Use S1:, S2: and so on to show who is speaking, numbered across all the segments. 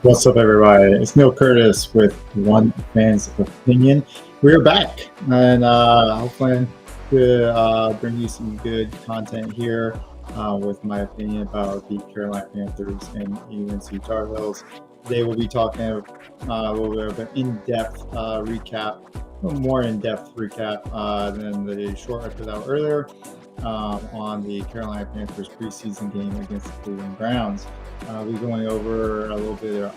S1: What's up, everybody? It's Neil Curtis with One Fan's Opinion. We're back, and hopefully to bring you some good content here with my opinion about the Carolina Panthers and UNC Tar Heels. Today we'll be talking a little bit of an in-depth recap, a little more in-depth recap than the short I put out earlier on the Carolina Panthers preseason game against the Cleveland Browns. We're going over a little bit of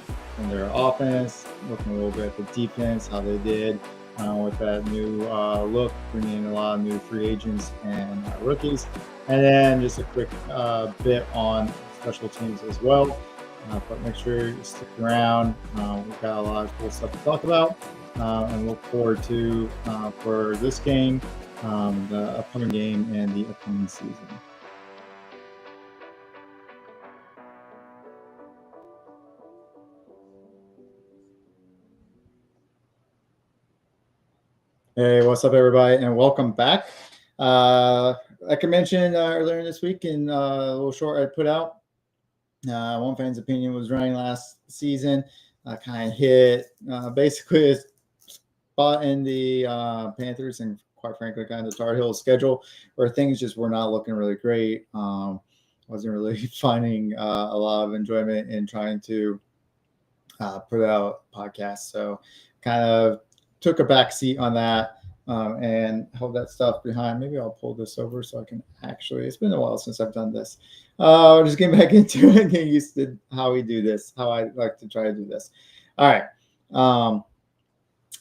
S1: their offense, looking a little bit at the defense, how they did with that new look, bringing in a lot of new free agents and rookies, and then just a quick bit on special teams as well. But make sure you stick around. We've got a lot of cool stuff to talk about, and look forward to for this game, the upcoming game, and the upcoming season. Hey, what's up, everybody, and welcome back. Like I mentioned earlier this week in a little short I put out, One Fan's Opinion was running last season. Kind of hit basically a spot in the Panthers and quite frankly kind of the Tar Heels schedule where things just were not looking really great. Wasn't really finding a lot of enjoyment in trying to put out podcasts. So kind of took a back seat on that and held that stuff behind. Maybe I'll pull this over so I can actually, it's been a while since I've done this. Just getting back into it, getting used to how we do this, how I like to try to do this. All right.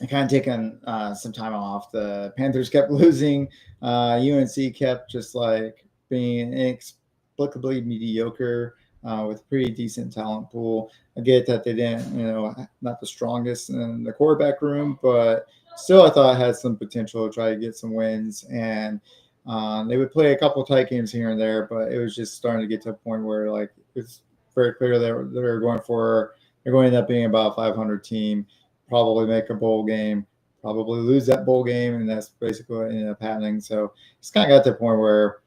S1: I kind of taken some time off. The Panthers kept losing. UNC kept just like being inexplicably mediocre with a pretty decent talent pool. I get that they didn't, not the strongest in the quarterback room, but still I thought I had some potential to try to get some wins. And they would play a couple of tight games here and there, but it was just starting to get to a point where like it's very clear they're going to end up being about a 500 team, probably make a bowl game, probably lose that bowl game, and that's basically what ended up happening. So it's kind of got to the point where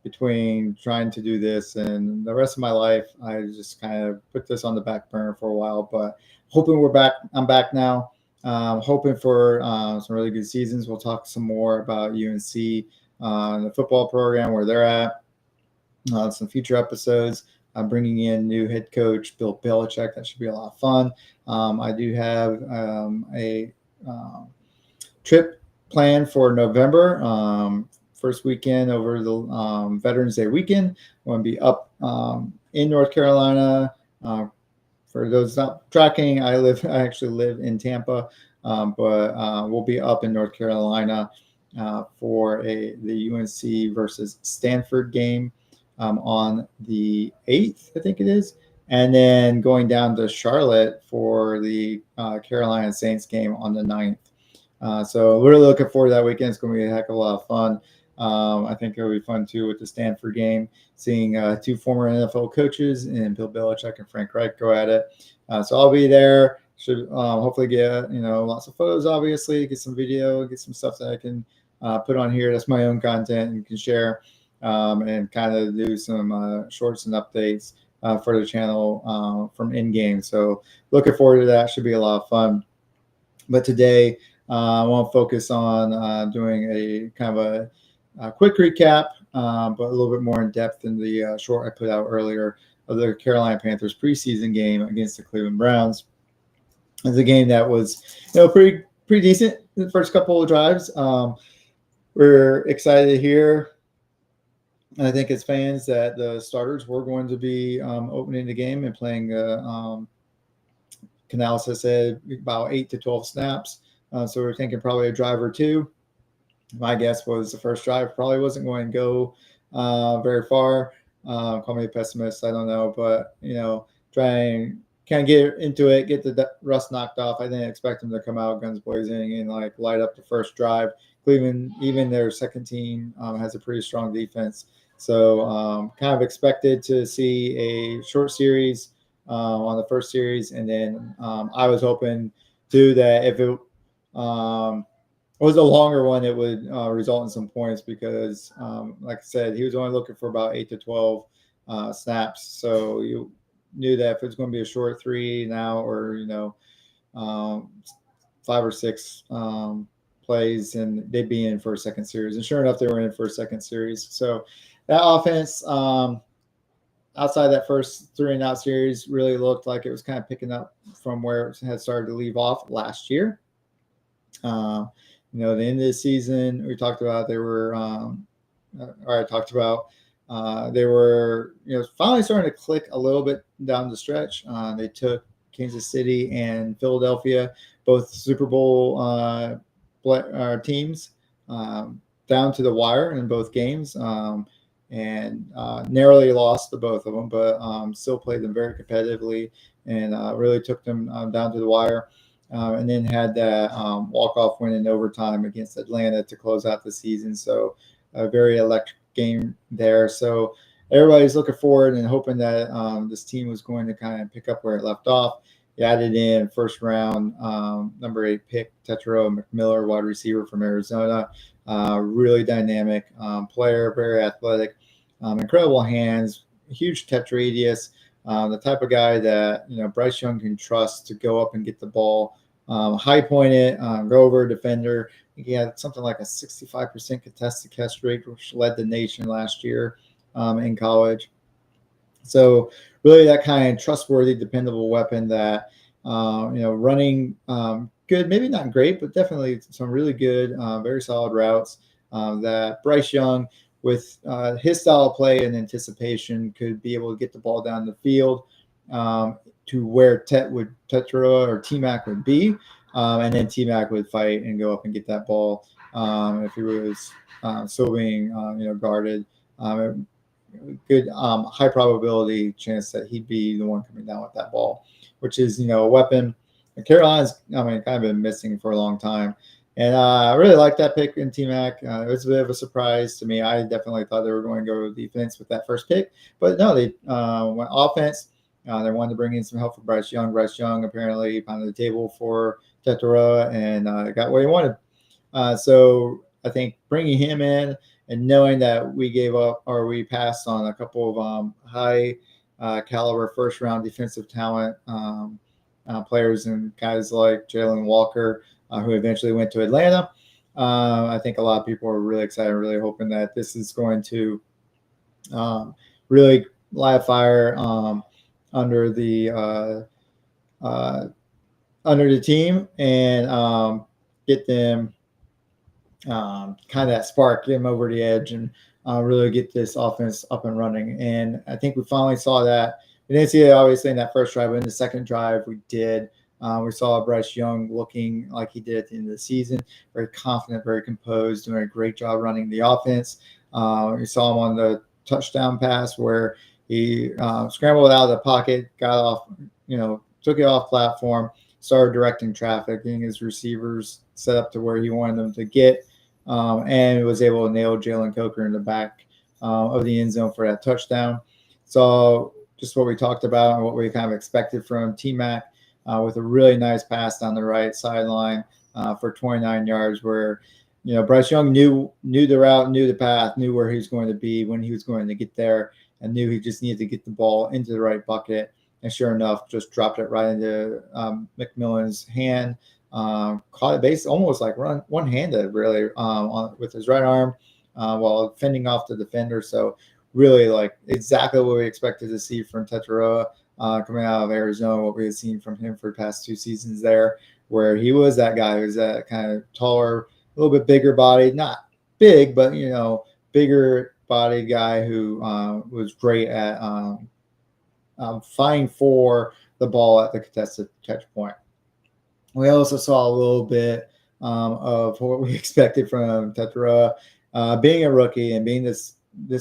S1: between trying to do this and the rest of my life, I just kind of put this on the back burner for a while, but hoping we're back. I'm back now. Hoping for some really good seasons. We'll talk some more about UNC, the football program, where they're at, some future episodes. I'm bringing in new head coach, Bill Belichick. That should be a lot of fun. I do have a trip planned for November. First weekend over the Veterans Day weekend. I'm going to be up in North Carolina. For those not tracking, I actually live in Tampa, but we'll be up in North Carolina for the UNC versus Stanford game on the 8th, I think it is, and then going down to Charlotte for the Carolina Saints game on the 9th. So really looking forward to that weekend. It's going to be a heck of a lot of fun. I think it'll be fun too with the Stanford game, seeing two former NFL coaches and Bill Belichick and Frank Reich go at it. So I'll be there. Should hopefully get lots of photos, obviously, get some video, get some stuff that I can put on here. That's my own content and can share, and kind of do some shorts and updates for the channel from in game. So looking forward to that. Should be a lot of fun. But today I want to focus on doing a kind of a quick recap, but a little bit more in depth than the short I put out earlier of the Carolina Panthers preseason game against the Cleveland Browns. It's a game that was, pretty decent the first couple of drives. We're excited to hear, and I think as fans, that the starters were going to be opening the game and playing. Canales has said about 8 to 12 snaps, so we're thinking probably a drive or two. My guess was the first drive probably wasn't going to go very far. Call me a pessimist, I don't know, but try and kind of get into it, get the rust knocked off. I didn't expect them to come out guns blazing and like light up the first drive. Cleveland, even their second team, has a pretty strong defense, so kind of expected to see a short series on the first series, and then I was hoping too that if it was a longer one, it would result in some points because, like I said, he was only looking for about 8 to 12 snaps. So knew that if it was going to be a short 3 now or, 5 or 6 plays, and they'd be in for a second series. And sure enough, they were in for a second series. So that offense, outside that first 3-and-out series, really looked like it was kind of picking up from where it had started to leave off last year. The end of the season, we talked about they were, they were, finally starting to click a little bit down the stretch. They took Kansas City and Philadelphia, both Super Bowl teams, down to the wire in both games, and narrowly lost to both of them, but still played them very competitively and really took them down to the wire. And then had that walk-off win in overtime against Atlanta to close out the season. So a very electric game there. So everybody's looking forward and hoping that this team was going to kind of pick up where it left off. He added in first round, number 8 pick, Tetairoa McMillan, wide receiver from Arizona. Really dynamic player, very athletic, incredible hands, huge catch radius. The type of guy that Bryce Young can trust to go up and get the ball, high point it, go over a defender. He had something like a 65% contested catch rate, which led the nation last year in college. So really that kind of trustworthy, dependable weapon that running good, maybe not great, but definitely some really good, very solid routes that Bryce Young, with his style of play and anticipation, could be able to get the ball down the field to where Tetairoa or T-Mac would be, and then T-Mac would fight and go up and get that ball if he was still being guarded. Good high probability chance that he'd be the one coming down with that ball, which is a weapon Carolina's kind of been missing for a long time. And I really like that pick in T-Mac. It was a bit of a surprise to me. I definitely thought they were going to go defense with that first pick, but no, they went offense. They wanted to bring in some help for Bryce Young. Bryce Young apparently pounded the table for Tetairoa and got what he wanted. So I think bringing him in and knowing that we passed on a couple of high caliber first round defensive talent players and guys like Jalen Walker, who eventually went to Atlanta. I think a lot of people are really excited, really hoping that this is going to really light fire under the team and get them kind of that spark, get them over the edge, and really get this offense up and running. And I think we finally saw that. We didn't see it obviously in that first drive, but in the second drive we did. We saw Bryce Young looking like he did at the end of the season, very confident, very composed, doing a great job running the offense. We saw him on the touchdown pass where he scrambled out of the pocket, got off, took it off platform, started directing traffic, getting his receivers set up to where he wanted them to get, and was able to nail Jalen Coker in the back of the end zone for that touchdown. So just what we talked about and what we kind of expected from T-Mac, with a really nice pass down the right sideline for 29 yards where, Bryce Young knew the route, knew the path, knew where he was going to be when he was going to get there, and knew he just needed to get the ball into the right bucket. And sure enough, just dropped it right into McMillan's hand, caught it base almost like one-handed, really, with his right arm while fending off the defender. So really like exactly what we expected to see from Tetairoa coming out of Arizona, what we had seen from him for the past 2 seasons there, where he was that guy who's that kind of taller, a little bit bigger body, not big, but, bigger body guy who was great at fighting for the ball at the contested catch point. We also saw a little bit of what we expected from Tetairoa, being a rookie and being this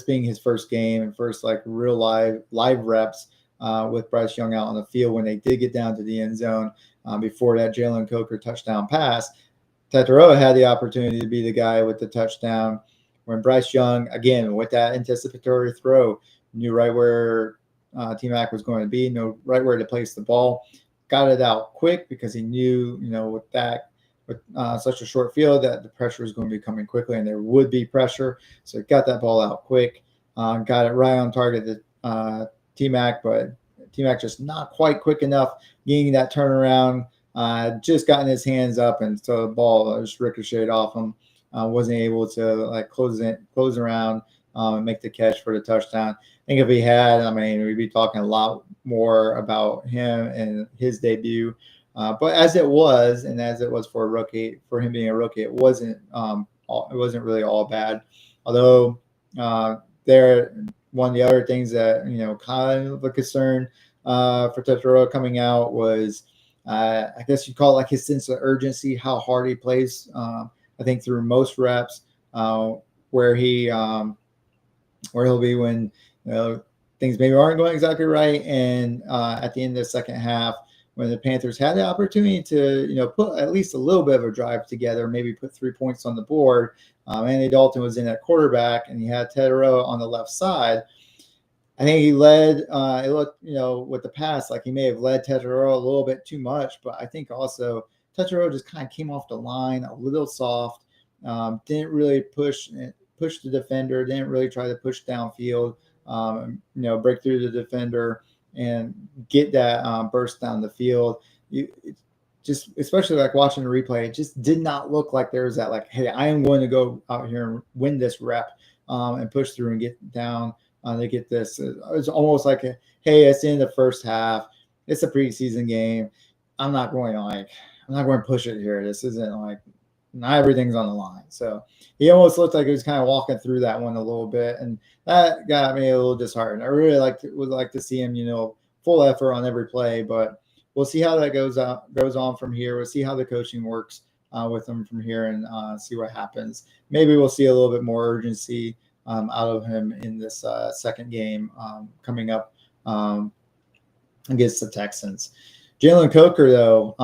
S1: being his first game and first like real live reps with Bryce Young out on the field when they did get down to the end zone before that Jalen Coker touchdown pass. Tetairoa had the opportunity to be the guy with the touchdown when Bryce Young, again, with that anticipatory throw, knew right where T-Mac was going to be, knew right where to place the ball, got it out quick because he knew, with such a short field that the pressure was going to be coming quickly and there would be pressure. So got that ball out quick, got it right on target to T-Mac, but T-Mac just not quite quick enough getting that turnaround. Just gotten his hands up, and so the ball just ricocheted off him. Wasn't able to like close around and make the catch for the touchdown. I think if he had, I mean, we'd be talking a lot more about him and his debut. But as it was, and as it was for a rookie, for him being a rookie, it wasn't really all bad. Although one of the other things that kind of a concern for Tetero coming out was I guess you'd call it like his sense of urgency, how hard he plays. I think through most reps, where he'll be when things maybe aren't going exactly right, and at the end of the second half, when the Panthers had the opportunity to put at least a little bit of a drive together, maybe put 3 points on the board. Andy Dalton was in at quarterback, and he had Tetero on the left side. I think he led. It looked, with the pass, like he may have led Tetero a little bit too much, but I think also Tetero just kind of came off the line a little soft. Didn't really push the defender. Didn't really try to push downfield. Break through the defender and get that burst down the field. Just especially like watching the replay, it just did not look like there was that like, hey, I am going to go out here and win this rep and push through and get down. To get this, it's almost like, hey, it's in the first half. It's a preseason game. I'm not going to push it here. This isn't like, not everything's on the line. So he almost looked like he was kind of walking through that one a little bit, and that got me a little disheartened. I really would like to see him, full effort on every play, but we'll see how that goes on from here. We'll see how the coaching works with him from here, and see what happens. Maybe we'll see a little bit more urgency out of him in this second game coming up against the Texans. Jalen Coker, though,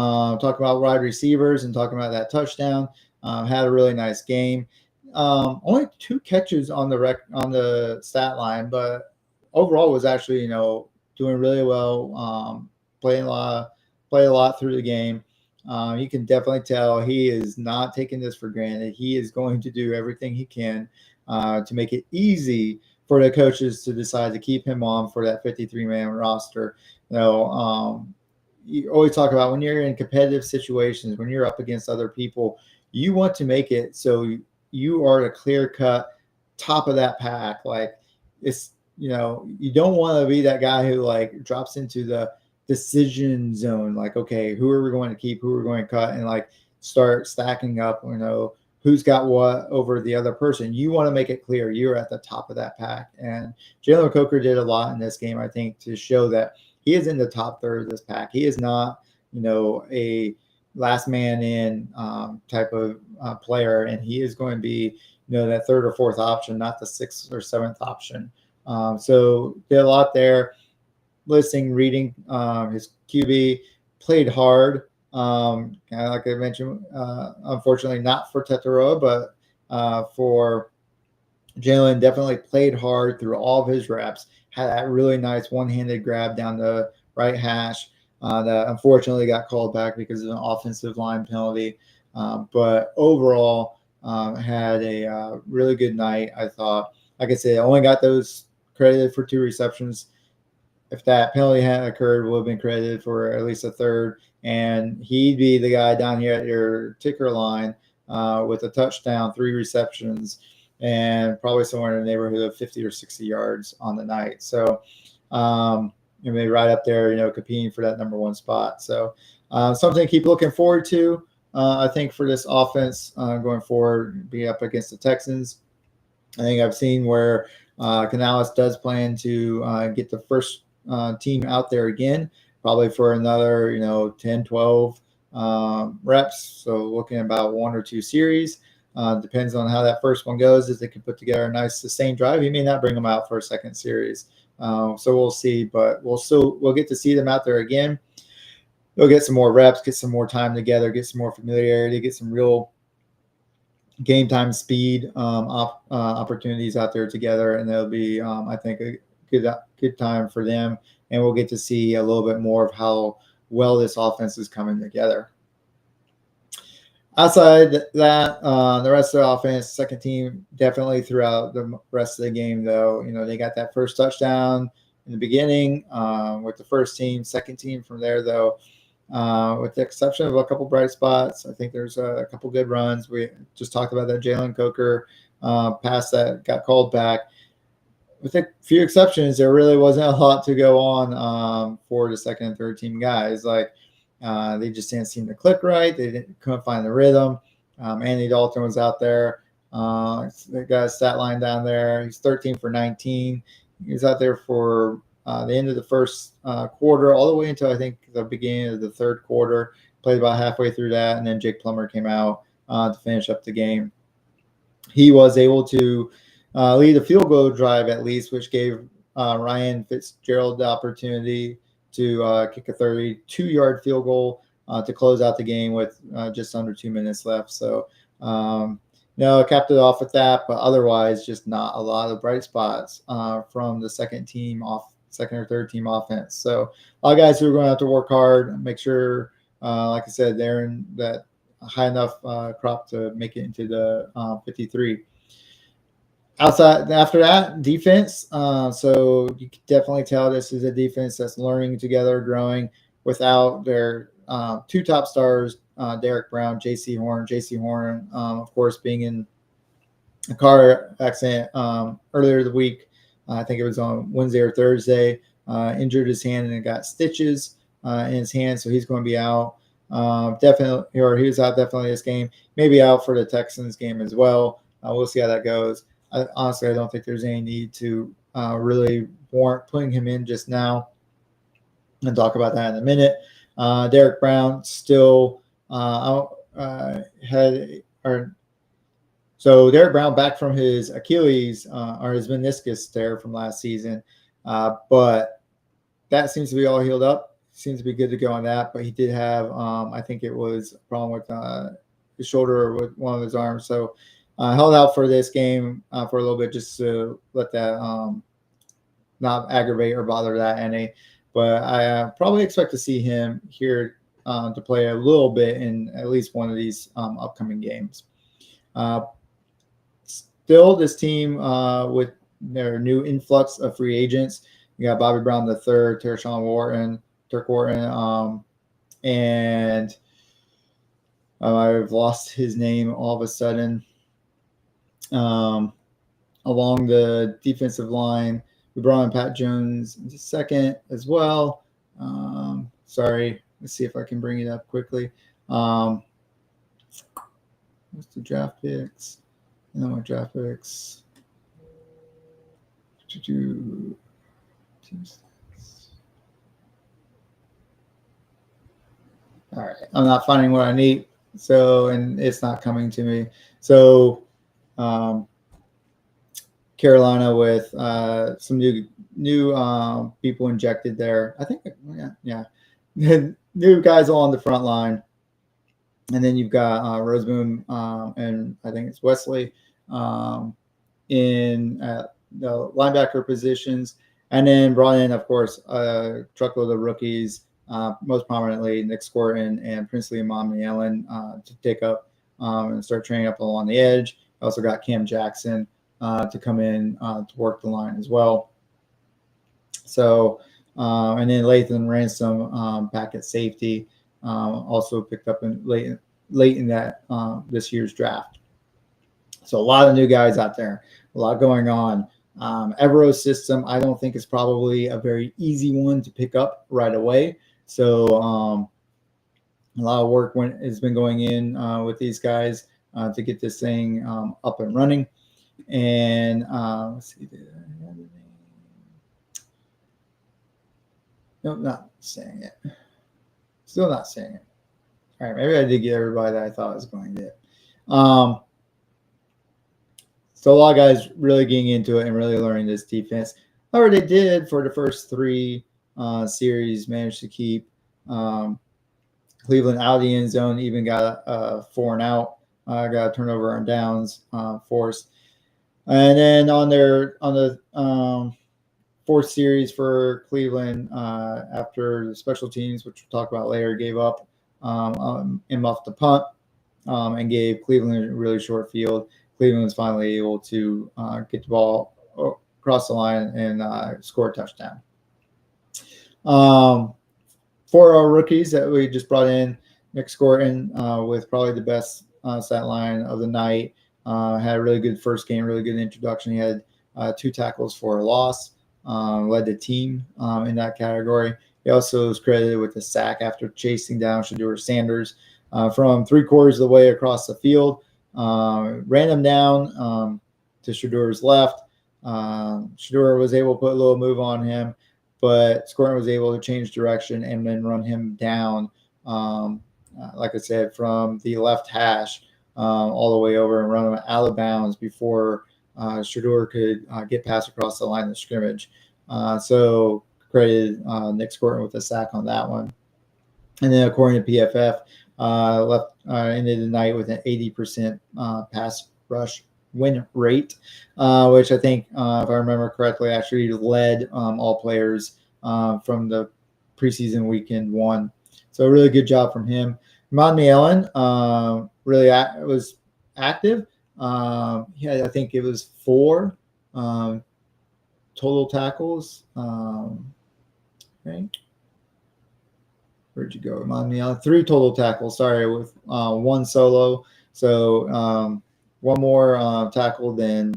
S1: talking about wide receivers and talking about that touchdown, had a really nice game. Only 2 catches on the stat line, but overall was actually doing really well. Played a lot through the game. You can definitely tell he is not taking this for granted. He is going to do everything he can to make it easy for the coaches to decide to keep him on for that 53-man roster. You always talk about when you're in competitive situations, when you're up against other people, you want to make it so you are the clear-cut top of that pack. Like, it's, you don't want to be that guy who like drops into the decision zone. Like, okay, who are we going to keep? Who are we going to cut? And like start stacking up, who's got what over the other person. You want to make it clear you're at the top of that pack. And Jalen Coker did a lot in this game, I think, to show that he is in the top third of this pack. He is not, a last man in type of player, and he is going to be, that third or fourth option, not the sixth or seventh option. So did a lot there. Reading his QB, played hard. Kind of like I mentioned, unfortunately not for Tetero, but for Jalen, definitely played hard through all of his reps. Had that really nice one-handed grab down the right hash that unfortunately got called back because of an offensive line penalty. But overall, had a really good night, I thought. Like I said, only got those credited for 2 receptions. If that penalty hadn't occurred, would have been credited for at least a third. And he'd be the guy down here at your ticker line with a touchdown, 3 receptions, and probably somewhere in the neighborhood of 50 or 60 yards on the night. So maybe right up there, competing for that number 1 spot. So something to keep looking forward to, I think, for this offense going forward, be up against the Texans. I think I've seen where Canales does plan to get the first team out there again, probably for another 10 12 reps, so looking at about 1 or 2 series. Depends on how that first one goes. If they can put together a nice sustained drive, he may not bring them out for a second series, so we'll see. But we'll get to see them out there again. They'll get some more reps, get some more time together, get some more familiarity, get some real game time speed opportunities out there together, and that'll be I think a good time for them, and we'll get to see a little bit more of how well this offense is coming together. Outside that, the rest of the offense, second team, definitely throughout the rest of the game, though, they got that first touchdown, in the beginning with the first team, second team from there, though. With the exception of a couple bright spots, I think there's a couple good runs. We just talked about that Jalen Coker pass that got called back. With a few exceptions, there really wasn't a lot to go on for the second and third team guys. Like they just didn't seem to click right. They couldn't find the rhythm. Andy Dalton was out there. They got a stat line down there. He's 13 for 19. He was out there for the end of the first quarter, all the way until I think the beginning of the third quarter. Played about halfway through that, and then Jake Plummer came out to finish up the game. He was able to lead a field goal drive at least, which gave Ryan Fitzgerald the opportunity to kick a 32-yard field goal to close out the game with just under 2 minutes left. So, capped it off with that, but otherwise just not a lot of bright spots from the second or third team offense. So a lot of guys who are going to have to work hard, make sure, like I said, they're in that high enough crop to make it into the 53. Outside after that, defense. So you can definitely tell this is a defense that's learning together, growing without their two top stars, Derek Brown, J.C. Horn. J.C. Horn, of course, being in a car accident earlier the week. I think it was on Wednesday or Thursday. Injured his hand and got stitches in his hand, so he's going to be out. Definitely, or he was out definitely this game. Maybe out for the Texans game as well. We'll see how that goes. Honestly, I don't think there's any need to really warrant putting him in just now. And talk about that in a minute. Derek Brown still so Derek Brown back from his Achilles or his meniscus tear from last season, but that seems to be all healed up. Seems to be good to go on that. But he did have, I think it was a problem with his shoulder or with one of his arms. So held out for this game for a little bit just to let that not aggravate or bother that any. But I probably expect to see him here to play a little bit in at least one of these upcoming games. Still, this team with their new influx of free agents, you got Bobby Brown III, Turk Wharton, and I've lost his name all of a sudden. Along the defensive line, we brought in Pat Jones in a second as well. Sorry, let's see if I can bring it up quickly. What's the draft picks? No more draft picks. All right, I'm not finding what I need, and it's not coming to me. So, Carolina with some new people injected there. I think, yeah, new guys all on the front line, and then you've got Roseboom and I think it's Wesley in the linebacker positions, and then brought in, of course, a truckload of rookies, most prominently Nick Squirton and Princely Amamiellen to take up and start training up along the edge. Also got Cam Jackson to come in to work the line as well. So, and then Lathan Ransom back at safety, also picked up late in that this year's draft. So a lot of new guys out there, a lot going on. Evero's system, I don't think is probably a very easy one to pick up right away. So a lot of work has been going in with these guys to get this thing up and running. And let's see. Nope, not saying it. Still not saying it. All right, maybe I did get everybody that I thought I was going to get. So a lot of guys really getting into it and really learning this defense. However, they did for the first three series managed to keep Cleveland out of the end zone. Even got a 4-and-out. Got a turnover on downs forced. And then on the fourth series for Cleveland, after the special teams, which we'll talk about later, gave up and muffed the punt and gave Cleveland a really short field. Cleveland was finally able to get the ball across the line and score a touchdown. For our rookies that we just brought in, Nick Scorton with probably the best stat line of the night. Had a really good first game, really good introduction. He had 2 tackles for a loss, led the team in that category. He also was credited with a sack after chasing down Shedeur Sanders from 3/4 of the way across the field. Ran him down to Shedeur's left. Shedeur was able to put a little move on him, but Scorton was able to change direction and then run him down, like I said, from the left hash all the way over and run him out of bounds before Shedeur could get past across the line of scrimmage. So credited Nick Scorton with a sack on that one. And then according to PFF, ended the night with an 80% pass rush win rate, which I think, if I remember correctly, actually led all players from the preseason weekend 1. So really good job from him. Monty Ellen really was active. I think it was 4 total tackles. Right. Where'd you go? Remind me. 3 total tackles. Sorry, with 1 solo. So 1 more tackle than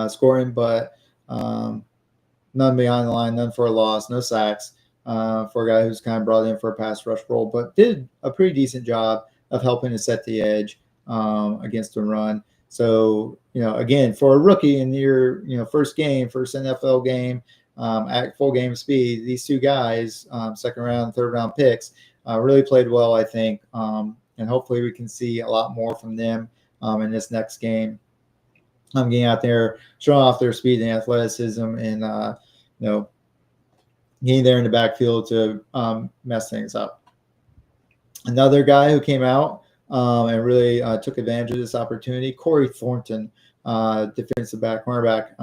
S1: scoring, but none behind the line, none for a loss, no sacks for a guy who's kind of brought in for a pass rush role, but did a pretty decent job of helping to set the edge against the run. So, again, for a rookie in your, first NFL game, at full game speed, these 2 guys, second round, third round picks, really played well, I think. And hopefully we can see a lot more from them in this next game. Getting out there, showing off their speed and athleticism, and getting there in the backfield to mess things up. Another guy who came out and really took advantage of this opportunity, Corey Thornton, defensive back, cornerback,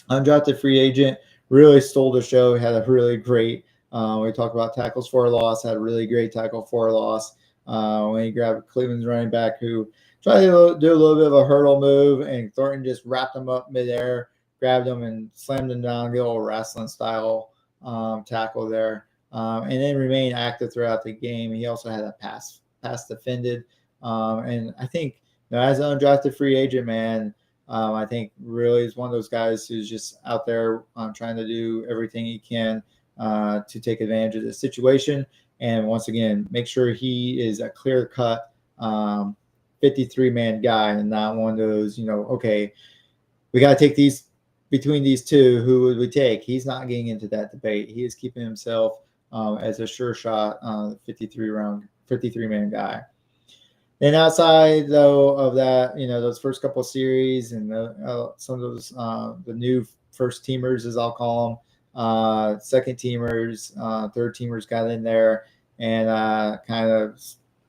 S1: undrafted free agent, really stole the show. Had a really great, we talked about tackles for a loss, had a really great tackle for a loss when he grabbed Cleveland's running back who tried to do a little bit of a hurdle move, and Thornton just wrapped him up midair, grabbed him and slammed him down, good old wrestling style tackle there, and then remained active throughout the game. He also had a pass defended, and I think as an undrafted free agent, man, I think really is one of those guys who's just out there trying to do everything he can to take advantage of the situation. And once again, make sure he is a clear-cut 53-man guy and not one of those, okay, we got to take these between these 2. Who would we take? He's not getting into that debate. He is keeping himself as a sure shot 53-man guy. And outside, though, of that, those first couple of series and some of those the new first teamers, as I'll call them, second teamers, third teamers got in there and kind of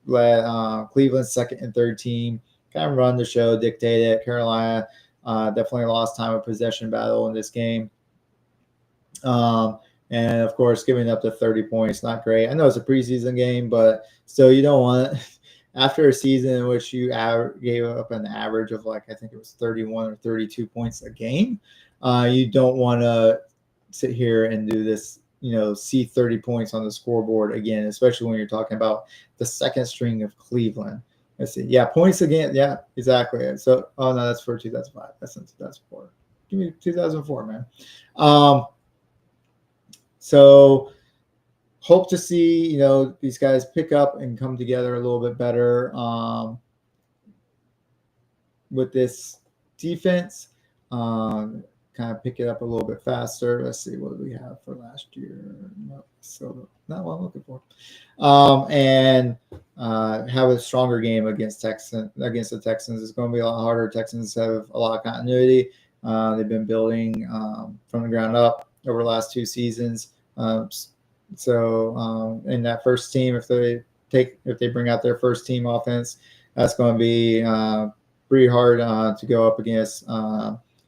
S1: let Cleveland's second and third team kind of run the show, dictate it. Carolina definitely lost time of possession battle in this game. And, of course, giving up to 30 points, not great. I know it's a preseason game, but still you don't want – after a season in which you gave up an average of, I think it was 31 or 32 points a game, you don't want to sit here and do this, see 30 points on the scoreboard again, especially when you're talking about the second string of Cleveland. Let's see. Yeah, points again. Yeah, exactly. So, oh, no, that's for 2005. That's in 2004. Give me 2004, man. So hope to see, these guys pick up and come together a little bit better with this defense. Kind of pick it up a little bit faster. Let's see, what do we have for last year? No, so not what I'm looking for. And have a stronger game against the Texans. It's going to be a lot harder. Texans have a lot of continuity. They've been building from the ground up over the last 2 seasons. So in that first team, if they bring out their first team offense, that's going to be pretty hard to go up against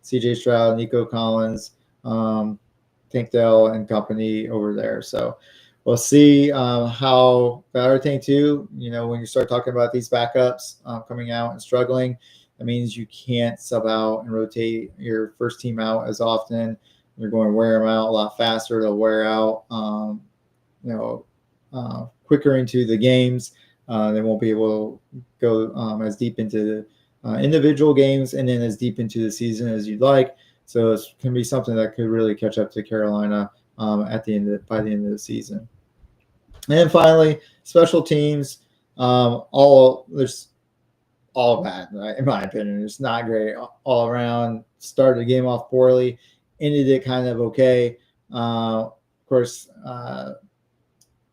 S1: C.J. Stroud, Nico Collins, Tankdale, and company over there. So we'll see how the other thing too. When you start talking about these backups coming out and struggling, that means you can't sub out and rotate your first team out as often. They're going to wear them out a lot faster. They'll wear out, quicker into the games. They won't be able to go as deep into the individual games and then as deep into the season as you'd like. So it can be something that could really catch up to Carolina by the end of the season. And finally, special teams. There's all bad, right? In my opinion. It's not great all around. Started the game off poorly, ended it kind of okay. Of course,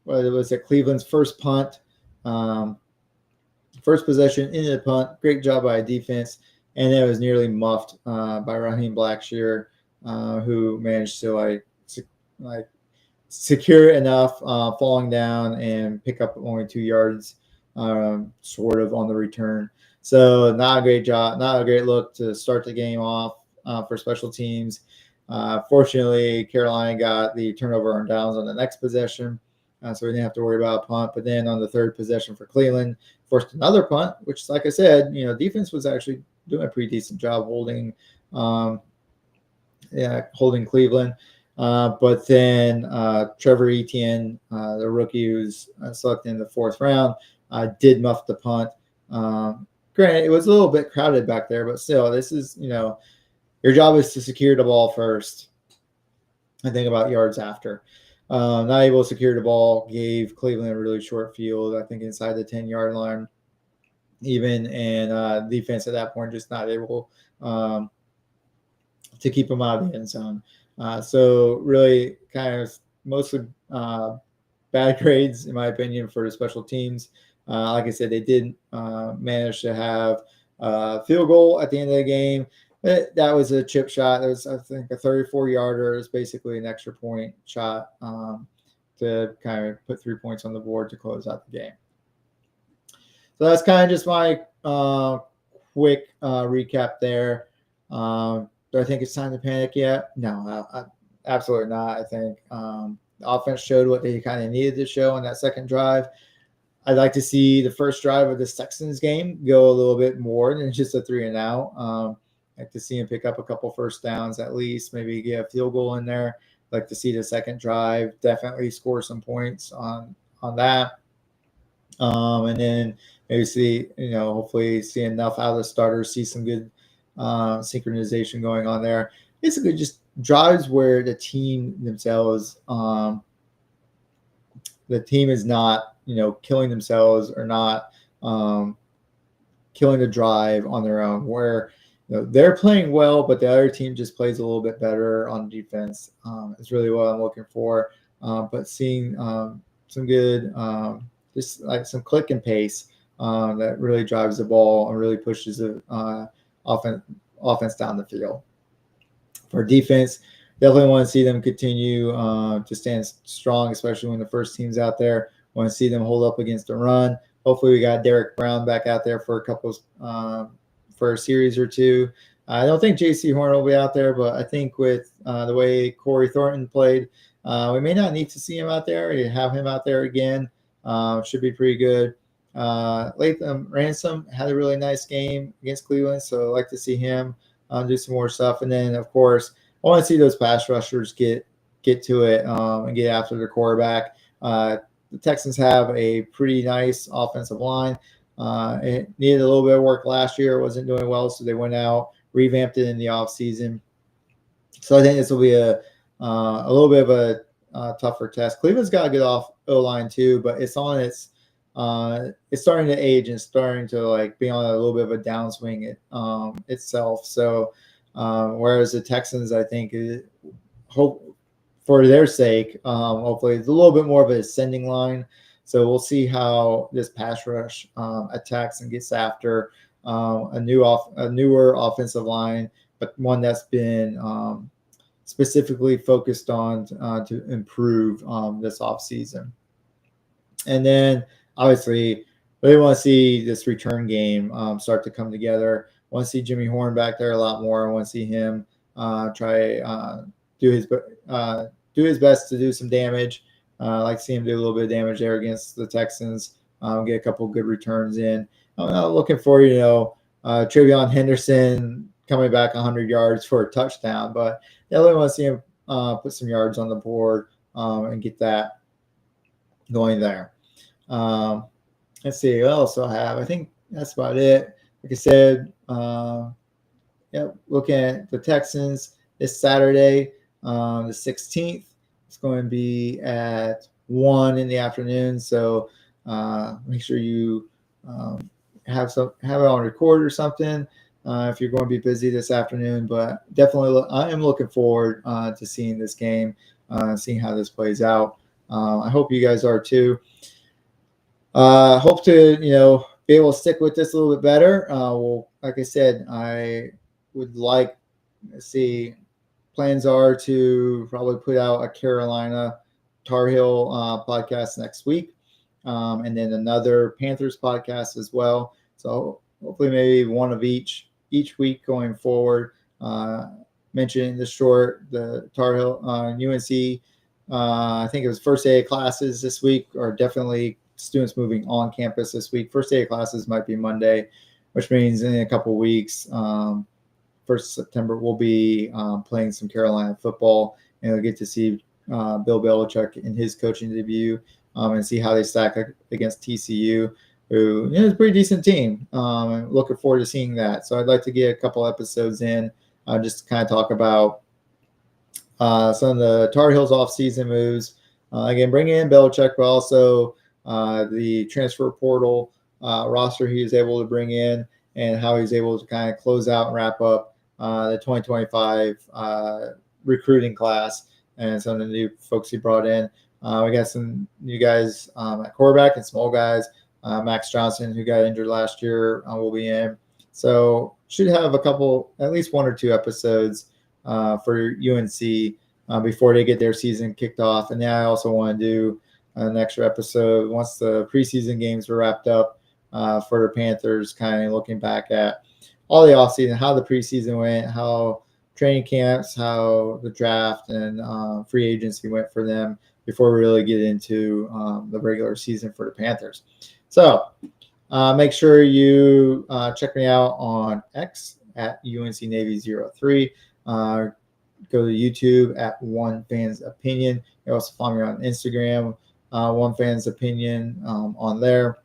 S1: what was it? Cleveland's first punt, first possession into the punt. Great job by defense, and it was nearly muffed by Raheem Blackshear, who managed to secure it enough, falling down and pick up only 2 yards, sort of on the return. So not a great job, not a great look to start the game off for special teams. Fortunately, Carolina got the turnover on downs on the next possession, so we didn't have to worry about a punt. But then on the third possession for Cleveland, forced another punt, which, like I said, defense was actually doing a pretty decent job holding Cleveland. But then Trevor Etienne, the rookie who's selected in the 4th round, did muff the punt. Granted, it was a little bit crowded back there, but still, this is, your job is to secure the ball first and think about yards after. Not able to secure the ball, gave Cleveland a really short field, I think inside the 10-yard line even, and defense at that point just not able to keep them out of the end zone. So really kind of mostly bad grades, in my opinion, for the special teams. Like I said, they did manage to have a field goal at the end of the game. That was a chip shot. It was, I think, a 34-yarder. It was basically an extra point shot to kind of put 3 points on the board to close out the game. So that's kind of just my quick recap there. Do I think it's time to panic yet? No, absolutely not. I think the offense showed what they kind of needed to show on that second drive. I'd like to see the first drive of this Texans game go a little bit more than just a 3-and-out. I'd like to see him pick up a couple first downs at least, maybe get a field goal in there. I'd like to see the second drive definitely score some points on that. And then maybe see, hopefully see enough out of the starters, see some good synchronization going on there. Basically just drives where the team themselves, the team is not, killing themselves or not killing the drive on their own, where they're playing well, but the other team just plays a little bit better on defense. Is really what I'm looking for. But seeing some good, just like some click and pace that really drives the ball and really pushes the offense down the field. For defense, definitely want to see them continue to stand strong, especially when the first team's out there. Want to see them hold up against the run. Hopefully, we got Derek Brown back out there for for a series or two. I don't think J.C. Horn will be out there, but I think with the way Corey Thornton played, we may not need to see him out there. We have him out there again. Should be pretty good. Latham Ransom had a really nice game against Cleveland, so I'd like to see him do some more stuff. And then, of course, I want to see those pass rushers get to it and get after the quarterback. The Texans have a pretty nice offensive line. It needed a little bit of work last year. It wasn't doing well, so they went out, revamped it in the offseason. So I think this will be a little bit of a tougher test. Cleveland's got a good O-line too, but it's on its it's starting to age and starting to be on a little bit of a downswing itself. So whereas the Texans, I think, hope for their sake, hopefully it's a little bit more of an ascending line. So we'll see how this pass rush attacks and gets after a newer offensive line, but one that's been specifically focused on to improve this offseason. And then obviously, we want to see this return game start to come together. I want to see Jimmy Horn back there a lot more. I want to see him try do his best to do some damage. I like to see him do a little bit of damage there against the Texans. Get a couple good returns in. I'm looking for TreVeyon Henderson coming back 100 yards for a touchdown, but I really want to see him put some yards on the board and get that going there. Let's see what else I have. I think that's about it. Like I said, looking at the Texans this Saturday, the 16th. It's going to be at 1 in the afternoon. So make sure you have it on record or something if you're going to be busy this afternoon. But definitely, I am looking forward to seeing this game, seeing how this plays out. I hope you guys are too. Hope to be able to stick with this a little bit better. Well, like I said, I would like to see. Plans are to probably put out a Carolina Tar Heel podcast next week, and then another Panthers podcast as well. So hopefully maybe one of each week going forward. Mentioning the Tar Heel UNC. I think it was first day of classes this week, or definitely students moving on campus this week. First day of classes might be Monday, which means in a couple weeks. 1st September, we'll be playing some Carolina football, and we'll get to see Bill Belichick in his coaching debut and see how they stack against TCU, who is a pretty decent team. Looking forward to seeing that. So I'd like to get a couple episodes in just to kind of talk about some of the Tar Heels off-season moves. Again, bringing in Belichick, but also the transfer portal roster he was able to bring in, and how he's able to kind of close out and wrap up the 2025 recruiting class and some of the new folks he brought in. We got some new guys at quarterback and small guys. Max Johnson, who got injured last year, will be in. So should have at least 1 or 2 episodes for UNC before they get their season kicked off. And then I also want to do an extra episode once the preseason games were wrapped up for the Panthers, kind of looking back at all the offseason, how the preseason went, how training camps, how the draft and free agency went for them before we really get into the regular season for the Panthers. So make sure you check me out on X at UNC Navy 03. Go to YouTube at One Fan's Opinion. You also follow me on Instagram, One Fan's Opinion on there.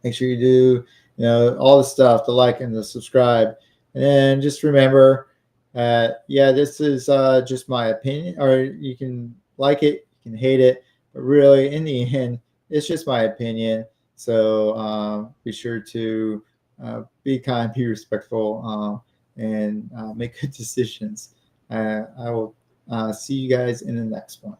S1: Make sure you do, all the stuff, the like and the subscribe. And then just remember, this is just my opinion, or you can like it, you can hate it, but really in the end, it's just my opinion. So be sure to be kind, be respectful, and make good decisions. I will see you guys in the next one.